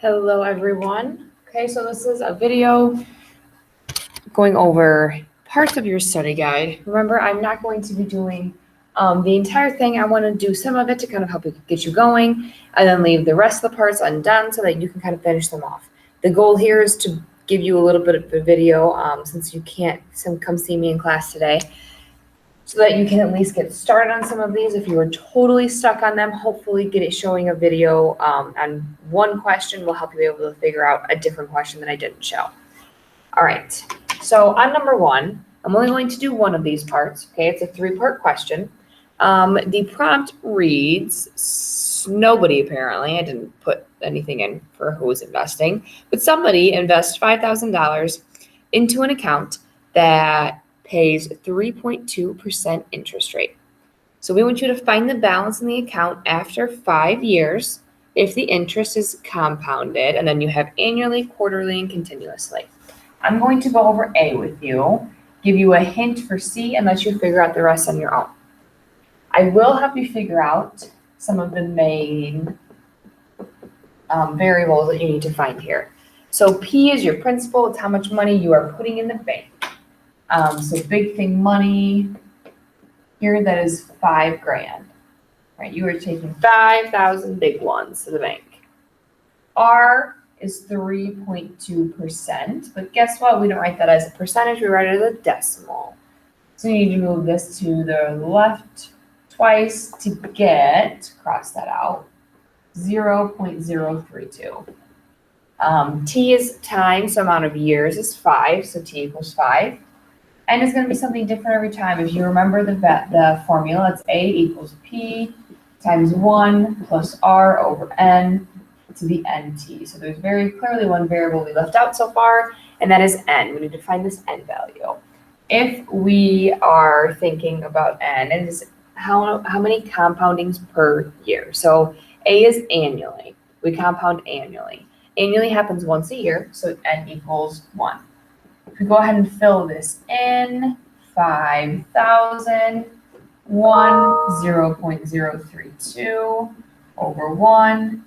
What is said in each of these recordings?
Hello everyone. Okay, so this is a video going over parts of your study guide. Remember, I'm not going to be doing the entire thing. I want to do some of it to kind of help get you going and then leave the rest of the parts undone so that you can kind of finish them off. The goal here is to give you a little bit of a video since you can't come see me in class today, so that you can at least get started on some of these. If you were totally stuck on them, hopefully get it showing a video on one question will help you be able to figure out a different question that I didn't show. All right, so on number one, I'm only going to do one of these parts, okay? It's a 3-part question. The prompt reads, nobody apparently, I didn't put anything in for who was investing, but somebody invests $5,000 into an account that pays 3.2% interest rate. So we want you to find the balance in the account after 5 years if the interest is compounded, and then you have annually, quarterly, and continuously. I'm going to go over A with you, give you a hint for C, and let you figure out the rest on your own. I will help you figure out some of the main variables that you need to find here. So P is your principal. It's how much money you are putting in the bank. So big thing money here, that is $5,000, right? You are taking 5,000 big ones to the bank. R is 3.2%, but guess what? We don't write that as a percentage, we write it as a decimal. So you need to move this to the left twice to cross that out, 0.032. T is time, so amount of years is 5, so T equals 5. And it's going to be something different every time. If you remember the formula, it's A equals P times 1 plus R over N to the NT. So there's very clearly one variable we left out so far, and that is N. We need to find this N value. If we are thinking about N, it is how many compoundings per year. So A is annually. We compound annually. Annually happens once a year, so N equals 1. If we go ahead and fill this in, 5,000, 0.032 over 1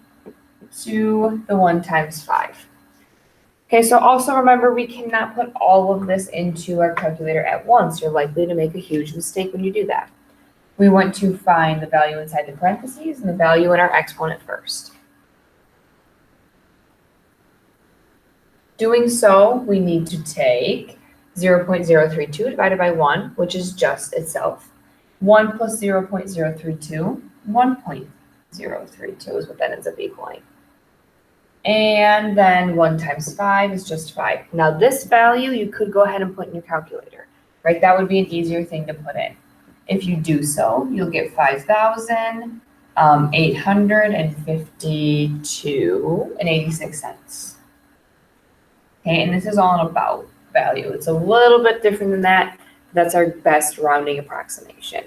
to the 1 times 5. Okay, so also remember, we cannot put all of this into our calculator at once. You're likely to make a huge mistake when you do that. We want to find the value inside the parentheses and the value in our exponent first. Doing so, we need to take 0.032 divided by 1, which is just itself. 1 plus 0.032, 1.032 is what that ends up equaling. And then 1 times 5 is just 5. Now this value you could go ahead and put in your calculator, right? That would be an easier thing to put in. If you do so, you'll get 5,852.86. Okay, and this is all an about value. It's a little bit different than that. That's our best rounding approximation.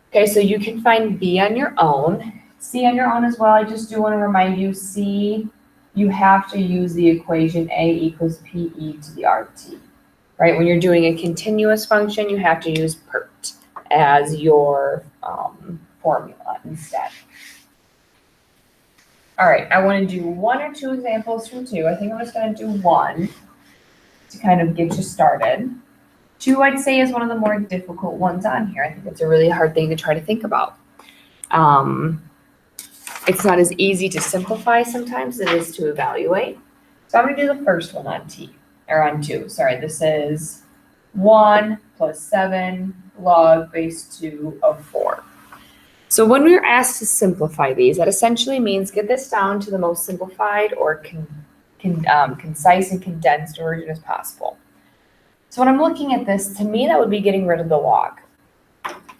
Okay, so you can find B on your own, C on your own as well. I just do want to remind you, C, you have to use the equation A equals PE to the RT, right? When you're doing a continuous function, you have to use PERT as your formula instead. All right, I want to do 1 or 2 examples from 2. I think I'm just going to do 1 to kind of get you started. 2, I'd say, is one of the more difficult ones on here. I think it's a really hard thing to try to think about. It's not as easy to simplify sometimes as it is to evaluate. So I'm going to do the first one on 2. Sorry, this is 1 plus 7 log base 2 of 4. So when we are asked to simplify these, that essentially means get this down to the most simplified or concise and condensed version as possible. So when I'm looking at this, to me, that would be getting rid of the log.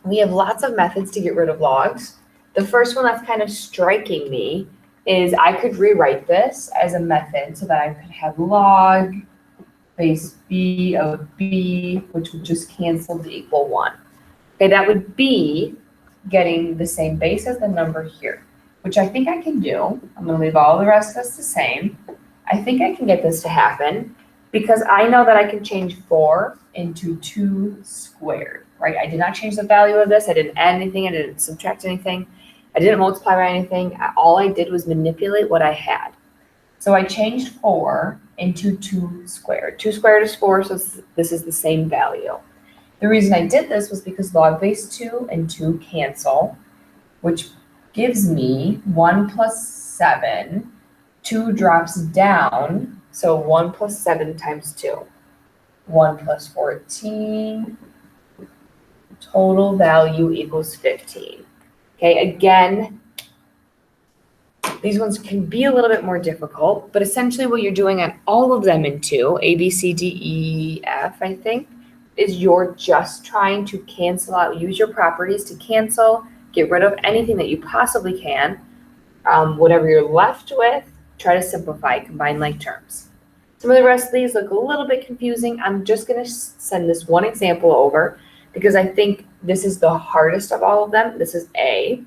We have lots of methods to get rid of logs. The first one that's kind of striking me is I could rewrite this as a method so that I could have log base B of B, which would just cancel to equal 1. Okay, that would be getting the same base as the number here, which I think I can do. I'm going to leave all the rest of this the same. I think I can get this to happen because I know that I can change 4 into 2 squared, right? I did not change the value of this. I didn't add anything. I didn't subtract anything. I didn't multiply by anything. All I did was manipulate what I had. So I changed 4 into 2 squared. 2 squared is 4, so this is the same value. The reason I did this was because log base 2 and 2 cancel, which gives me 1 plus 7. 2 drops down, so 1 plus 7 times 2. 1 plus 14. Total value equals 15. Okay, again, these ones can be a little bit more difficult, but essentially what you're doing on all of them in 2, A, B, C, D, E, F, I think, is you're just trying to cancel out, use your properties to cancel, get rid of anything that you possibly can. Whatever you're left with, try to simplify, combine like terms. Some of the rest of these look a little bit confusing. I'm just going to send this one example over because I think this is the hardest of all of them. This is A.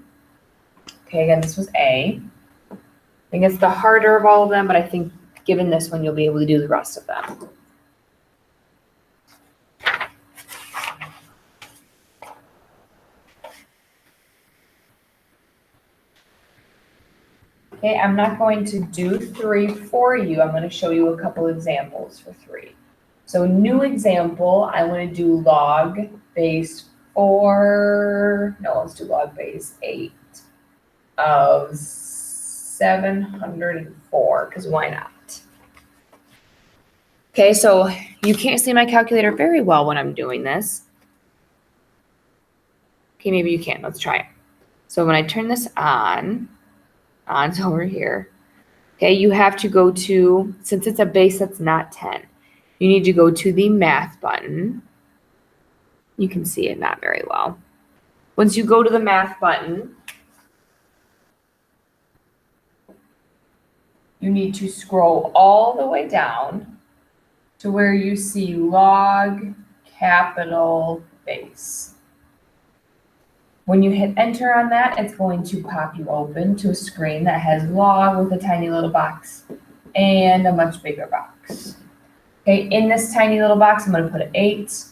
Okay, again, this was A. I think it's the harder of all of them, but I think given this one, you'll be able to do the rest of them. Okay, I'm not going to do 3 for you. I'm going to show you a couple examples for 3. So new example, I want to do log base 4, no, let's do log base 8 of 704, because why not? Okay, so you can't see my calculator very well when I'm doing this. Okay, maybe you can. Let's try it. So when I turn this on over here, okay, you have to go to, since it's a base that's not 10, you need to go to the math button. You can see it not very well. Once you go to the math button, you need to scroll all the way down to where you see log capital base. When you hit enter on that, it's going to pop you open to a screen that has log with a tiny little box and a much bigger box. Okay, in this tiny little box, I'm going to put an 8.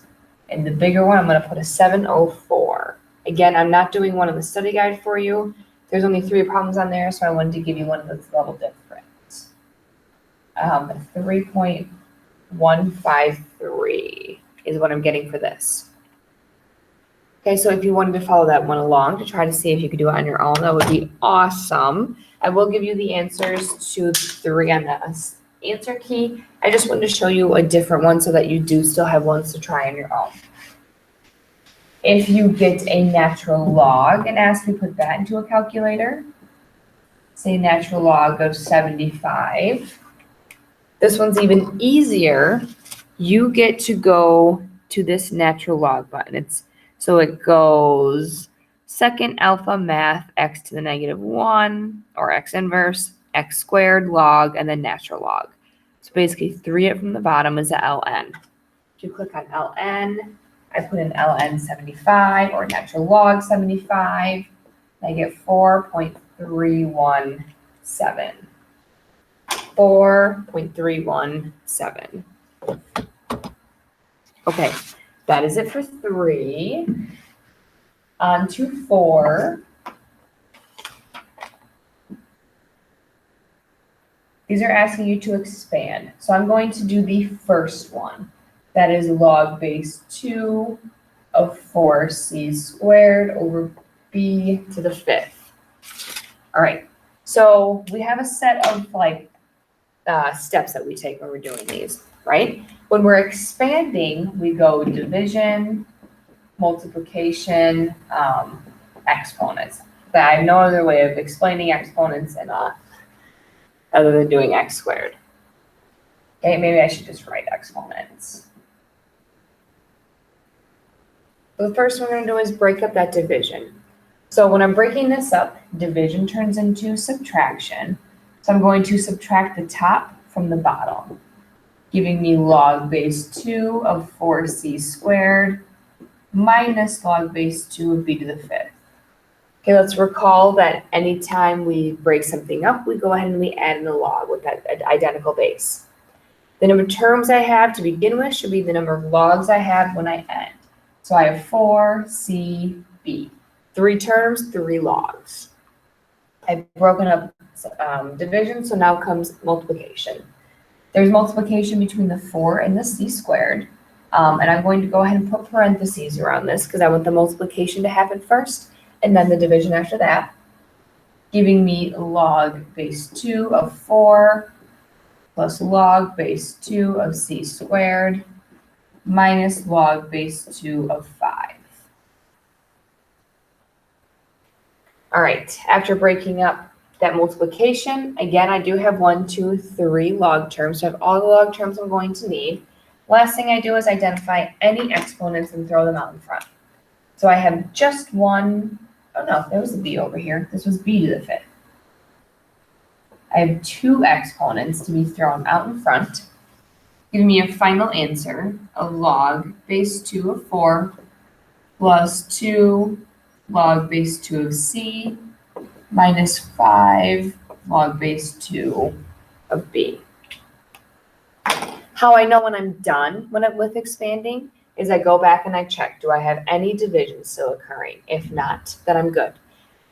In the bigger one, I'm going to put a 704. Again, I'm not doing one in the study guide for you. There's only 3 problems on there, so I wanted to give you one that's a little different. 3.153 is what I'm getting for this. Okay, so if you wanted to follow that one along to try to see if you could do it on your own, that would be awesome. I will give you the answers to 3 on the answer key. I just wanted to show you a different one so that you do still have ones to try on your own. If you get a natural log and ask you to put that into a calculator, say natural log of 75. This one's even easier. You get to go to this natural log button. So it goes second alpha math x to the -1 or x inverse, x squared log, and then natural log. So basically 3 it from the bottom is a ln. If you click on ln, I put in ln 75 or natural log 75, I get 4.317. 4.317. Okay, that is it for 3. On to 4. These are asking you to expand. So I'm going to do the first one. That is log base 2 of 4c squared over b to the 5th. All right, so we have a set of steps that we take when we're doing these, right? When we're expanding, we go division, multiplication, exponents. I have no other way of explaining exponents and other than doing x squared. Okay, maybe I should just write exponents. So the first one we're going to do is break up that division. So when I'm breaking this up, division turns into subtraction. So I'm going to subtract the top from the bottom, giving me log base 2 of 4c squared minus log base 2 of b to the 5th. Okay, let's recall that anytime we break something up, we go ahead and we add in a log with that identical base. The number of terms I have to begin with should be the number of logs I have when I end. So I have 4c, b. 3 terms, 3 logs. I've broken up division, so now comes multiplication. There's multiplication between the 4 and the c squared. And I'm going to go ahead and put parentheses around this because I want the multiplication to happen first and then the division after that, giving me log base 2 of 4 plus log base 2 of c squared minus log base 2 of 5. All right, after breaking up that multiplication, again, I do have 1, 2, 3 log terms. So I have all the log terms I'm going to need. Last thing I do is identify any exponents and throw them out in front. So I have just one, oh no, there was a b over here. This was b to the 5th. I have 2 exponents to be thrown out in front, giving me a final answer of log base 2 of 4 plus 2 log base 2 of c minus 5 log base 2 of b. How I know when I'm done with expanding is I go back and I check, do I have any division still occurring? If not, then I'm good.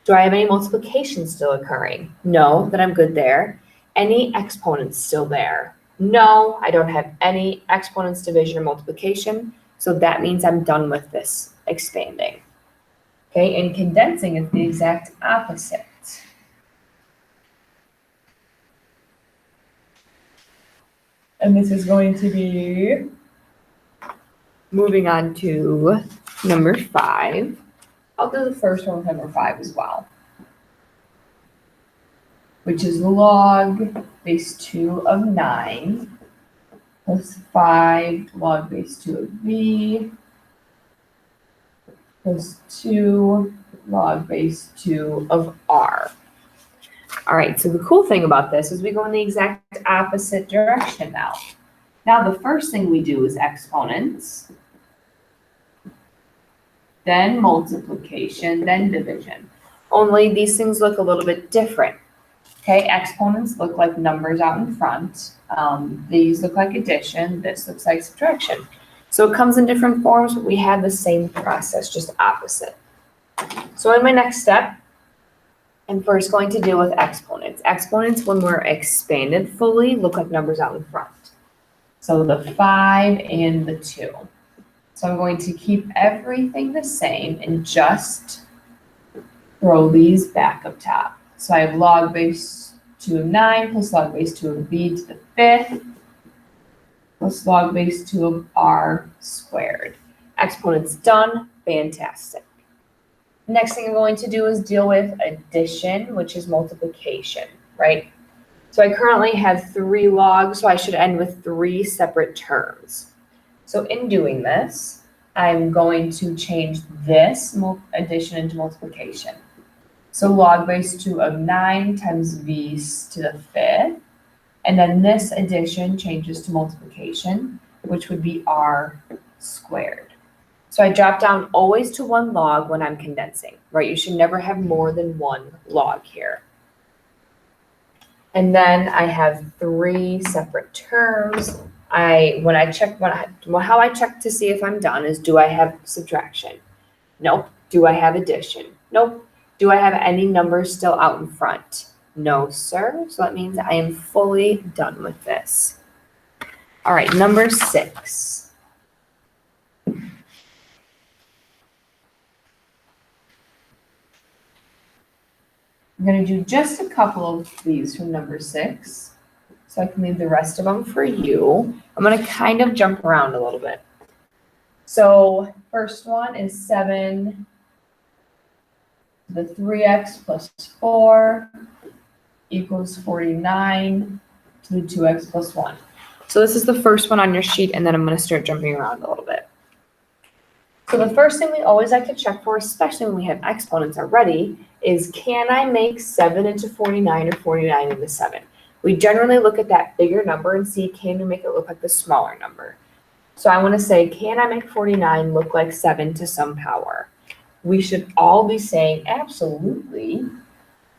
Do I have any multiplication still occurring? No, then I'm good there. Any exponents still there? No, I don't have any exponents, division, or multiplication. So that means I'm done with this expanding. Okay, and condensing is the exact opposite. And this is going to be moving on to number 5. I'll do the first one with number 5 as well, which is log base 2 of 9 plus 5 log base 2 of b plus 2 log base 2 of r. All right, so the cool thing about this is we go in the exact opposite direction now. Now the first thing we do is exponents, then multiplication, then division. Only these things look a little bit different. Okay, exponents look like numbers out in front. These look like addition. This looks like subtraction. So it comes in different forms, but we have the same process, just opposite. So in my next step, I'm first going to deal with exponents. Exponents, when we're expanded fully, look like numbers out in front. So the 5 and the 2. So I'm going to keep everything the same and just throw these back up top. So I have log base 2 of 9 plus log base 2 of b to the 5th plus log base 2 of r squared. Exponents done, fantastic. Next thing I'm going to do is deal with addition, which is multiplication, right? So I currently have 3 logs, so I should end with 3 separate terms. So in doing this, I'm going to change this addition into multiplication. So log base 2 of 9 times v to the 5th. And then this addition changes to multiplication, which would be r squared. So I drop down always to 1 log when I'm condensing, right? You should never have more than 1 log here. And then I have 3 separate terms. How I check to see if I'm done is, do I have subtraction? Nope. Do I have addition? Nope. Do I have any numbers still out in front? No, sir. So that means I am fully done with this. All right, number 6. I'm going to do just a couple of these from number 6, so I can leave the rest of them for you. I'm going to kind of jump around a little bit. So first one is 7 to the 3x plus 4 equals 49 to the 2x plus 1. So this is the first one on your sheet, and then I'm going to start jumping around a little bit. So the first thing we always like to check for, especially when we have exponents already, is can I make 7 into 49 or 49 into 7? We generally look at that bigger number and see, can we make it look like the smaller number? So I want to say, can I make 49 look like 7 to some power? We should all be saying, absolutely.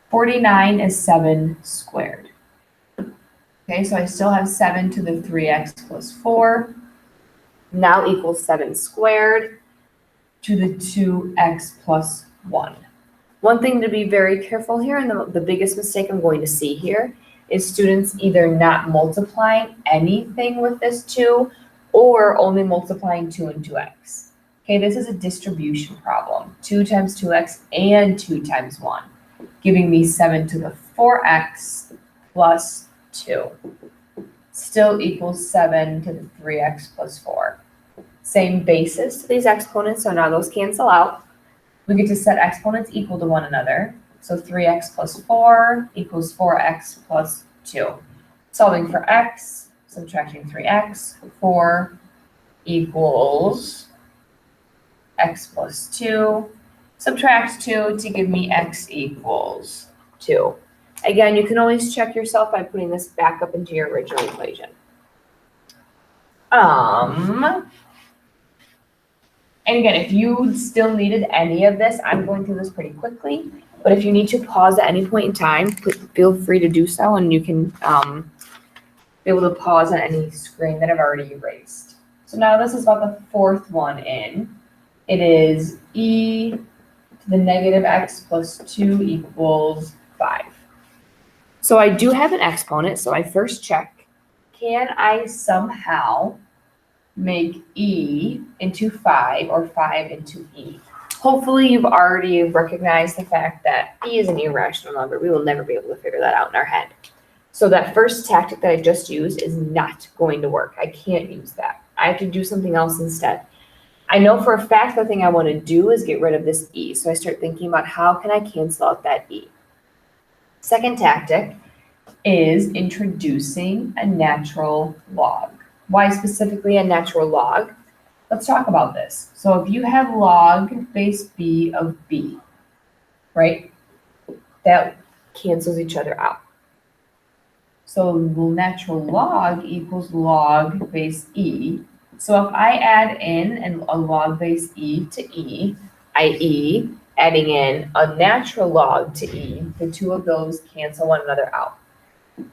49 is 7 squared. Okay, so I still have 7 to the 3x plus 4, now equals 7 squared to the 2x plus 1. One thing to be very careful here, and the biggest mistake I'm going to see here, is students either not multiplying anything with this 2 or only multiplying 2 and 2x. Okay, this is a distribution problem. 2 times 2x and 2 times 1, giving me 7 to the 4x plus 2. Still equals 7 to the 3x plus 4. Same basis to these exponents, so now those cancel out. We get to set exponents equal to one another. So 3x plus 4 equals 4x plus 2. Solving for x, subtracting 3x, 4 equals x plus 2. Subtract 2 to give me x equals 2. Again, you can always check yourself by putting this back up into your original equation. And again, if you still needed any of this, I'm going through this pretty quickly, but if you need to pause at any point in time, feel free to do so, and you can be able to pause on any screen that I've already erased. So now this is about the fourth one in. It is e to the negative x plus 2 equals 5. So I do have an exponent, so I first check, can I somehow make e into 5 or 5 into e? Hopefully you've already recognized the fact that e is an irrational number. We will never be able to figure that out in our head. So that first tactic that I just used is not going to work. I can't use that. I have to do something else instead. I know for a fact the thing I want to do is get rid of this e. So I start thinking about how can I cancel out that e. Second tactic is introducing a natural log. Why specifically a natural log? Let's talk about this. So if you have log base b of b, right, that cancels each other out. So natural log equals log base e. So if I add in a log base e to e, i.e. adding in a natural log to e, the two of those cancel one another out,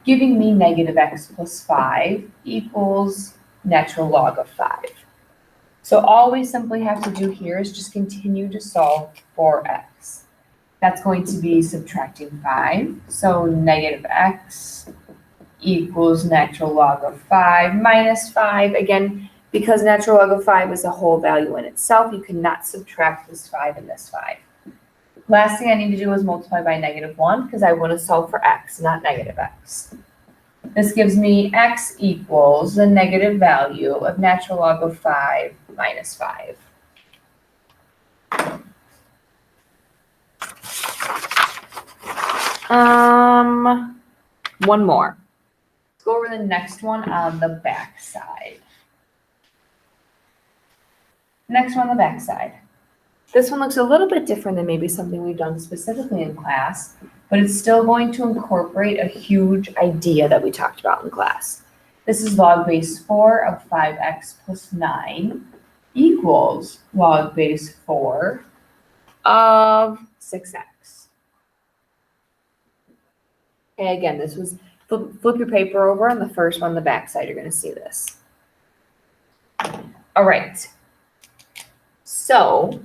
giving me negative x plus 5 equals natural log of 5. So all we simply have to do here is just continue to solve for x. That's going to be subtracting 5. So negative x equals natural log of 5 minus 5. Again, because natural log of 5 is a whole value in itself, you cannot subtract this 5 and this 5. Last thing I need to do is multiply by negative 1 because I want to solve for x, not negative x. This gives me x equals the negative value of natural log of 5 minus 5. One more. Let's go over the next one on the back side. Next one on the back side. This one looks a little bit different than maybe something we've done specifically in class, but it's still going to incorporate a huge idea that we talked about in class. This is log base 4 of 5x plus 9 equals log base 4 of 6x. Okay, again, this was, flip your paper over, and the first one on the back side, you're going to see this. All right. So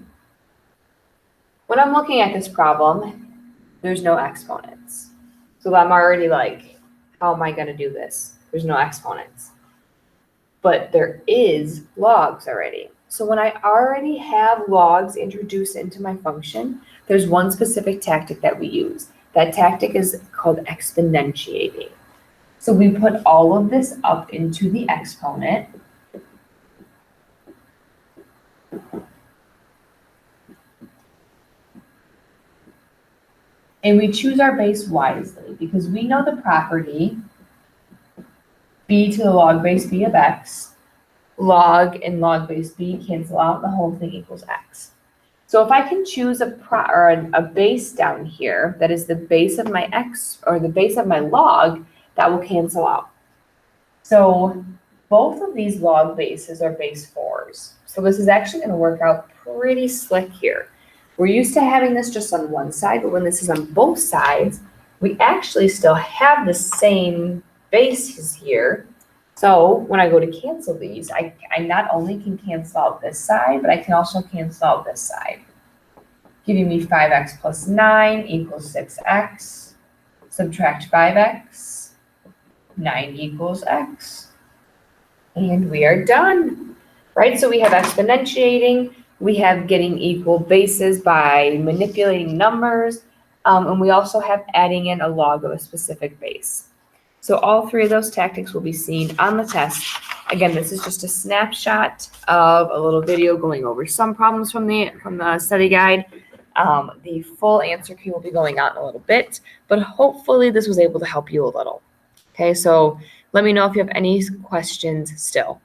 when I'm looking at this problem, there's no exponents. So I'm already like, how am I going to do this? There's no exponents. But there is logs already. So when I already have logs introduced into my function, there's one specific tactic that we use. That tactic is called exponentiating. So we put all of this up into the exponent. And we choose our base wisely because we know the property b to the log base b of x, log and log base b cancel out, the whole thing equals x. So if I can choose a base down here that is the base of my x or the base of my log, that will cancel out. So both of these log bases are base 4s. So this is actually going to work out pretty slick here. We're used to having this just on one side, but when this is on both sides, we actually still have the same bases here. So when I go to cancel these, I not only can cancel out this side, but I can also cancel out this side. giving me 5x plus 9 equals 6x. Subtract 5x, 9 equals x. And we are done, right? So we have exponentiating, we have getting equal bases by manipulating numbers, and we also have adding in a log of a specific base. So all three of those tactics will be seen on the test. Again, this is just a snapshot of a little video going over some problems from the study guide. The full answer key will be going out in a little bit, but hopefully this was able to help you a little. Okay, so let me know if you have any questions still.